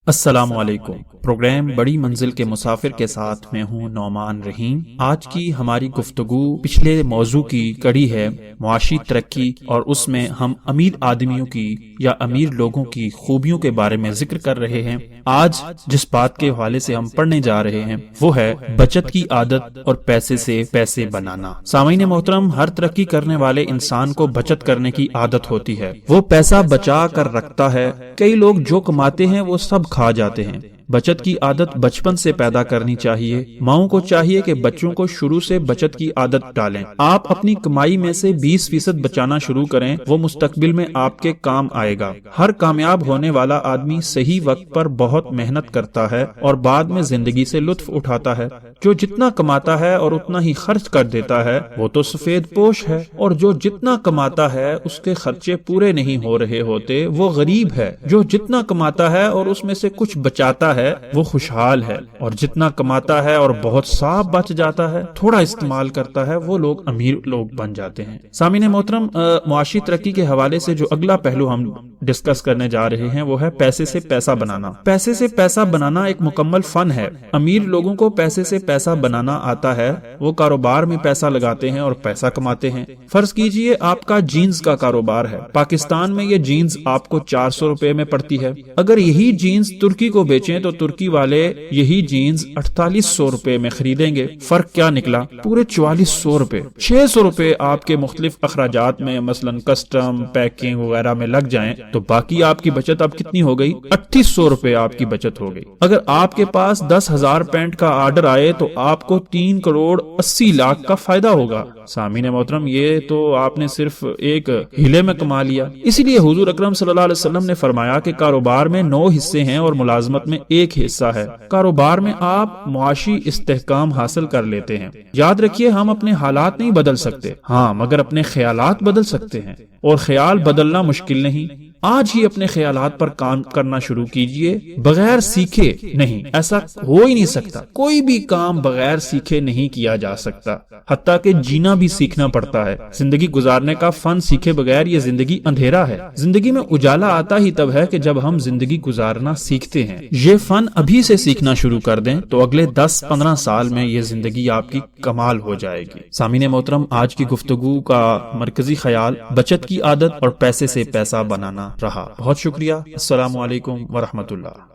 السلام علیکم۔ پروگرام بڑی منزل کے مسافر کے ساتھ میں ہوں نعمان رحیم۔ آج کی ہماری گفتگو پچھلے موضوع کی کڑی ہے معاشی ترقی، اور اس میں ہم امیر آدمیوں کی یا امیر لوگوں کی خوبیوں کے بارے میں ذکر کر رہے ہیں۔ آج جس بات کے حوالے سے ہم پڑھنے جا رہے ہیں وہ ہے بچت کی عادت اور پیسے سے پیسے بنانا۔ سامعین محترم، ہر ترقی کرنے والے انسان کو بچت کرنے کی عادت ہوتی ہے، وہ پیسہ بچا کر رکھتا ہے۔ کئی لوگ جو کماتے ہیں وہ سب کھا جاتے ہیں۔ بچت کی عادت بچپن سے پیدا کرنی چاہیے۔ ماؤں کو چاہیے کہ بچوں کو شروع سے بچت کی عادت ڈالیں۔ آپ اپنی کمائی میں سے 20% بچانا شروع کریں، وہ مستقبل میں آپ کے کام آئے گا۔ ہر کامیاب ہونے والا آدمی صحیح وقت پر بہت محنت کرتا ہے اور بعد میں زندگی سے لطف اٹھاتا ہے۔ جو جتنا کماتا ہے اور اتنا ہی خرچ کر دیتا ہے وہ تو سفید پوش ہے، اور جو جتنا کماتا ہے اس کے خرچے پورے نہیں ہو رہے ہوتے وہ غریب ہے۔ جو جتنا کماتا ہے اور اس میں سے کچھ بچاتا ہے وہ خوشحال ہے، اور جتنا کماتا ہے اور بہت صاف بچ جاتا ہے، تھوڑا استعمال کرتا ہے، وہ لوگ امیر لوگ بن جاتے ہیں۔ سامعین محترم، معاشی ترقی کے حوالے سے جو اگلا پہلو ہم ڈسکس کرنے جا رہے ہیں وہ ہے پیسے سے پیسہ بنانا۔ پیسے سے پیسہ بنانا ایک مکمل فن ہے۔ امیر لوگوں کو پیسے سے پیسہ بنانا آتا ہے، وہ کاروبار میں پیسہ لگاتے ہیں اور پیسہ کماتے ہیں۔ فرض کیجئے آپ کا جینز کا کاروبار ہے۔ پاکستان میں یہ جینز آپ کو 400 روپے میں پڑتی ہے۔ اگر یہی جینز ترکی کو بیچیں تو ترکی والے یہی جینز 4800 روپے میں خریدیں گے۔ فرق کیا نکلا؟ پورے 4400 روپے۔ 600 روپے آپ کے مختلف اخراجات میں مثلا کسٹم، پیکنگ وغیرہ میں لگ جائیں تو باقی آپ کی بچت اب کتنی ہو گئی؟ 3800 روپے آپ کی بچت ہو گئی۔ اگر آپ کے پاس 10,000 پینٹ کا آرڈر آئے تو آپ کو 3 کروڑ 80 لاکھ کا فائدہ ہوگا۔ سامعین محترم، یہ تو آپ نے صرف ایک ہیلے میں کما لیا۔ اسی لیے حضور اکرم صلی اللہ علیہ وسلم نے فرمایا کہ کاروبار میں 9 حصے ہیں اور ملازمت میں 1 حصہ ہے۔ کاروبار میں آپ معاشی استحکام حاصل کر لیتے ہیں۔ یاد رکھیے، ہم اپنے حالات نہیں بدل سکتے، ہاں مگر اپنے خیالات بدل سکتے ہیں، اور خیال بدلنا مشکل نہیں۔ آج ہی اپنے خیالات پر کام کرنا شروع کیجئے، بغیر سیکھے نہیں، ایسا ہو ہی نہیں سکتا۔ کوئی بھی کام بغیر سیکھے نہیں کیا جا سکتا، حتیٰ کہ جینا بھی سیکھنا پڑتا ہے۔ زندگی گزارنے کا فن سیکھے بغیر یہ زندگی اندھیرا ہے۔ زندگی میں اجالا آتا ہی تب ہے کہ جب ہم زندگی گزارنا سیکھتے ہیں۔ یہ فن ابھی سے سیکھنا شروع کر دیں تو اگلے 10-15 سال میں یہ زندگی آپ کی کمال ہو جائے گی۔ سامعین محترم، آج کی گفتگو کا مرکزی خیال بچت کی عادت اور پیسے سے پیسہ بنانا رہا۔ بہت شکریہ۔ السلام علیکم ورحمۃ اللہ۔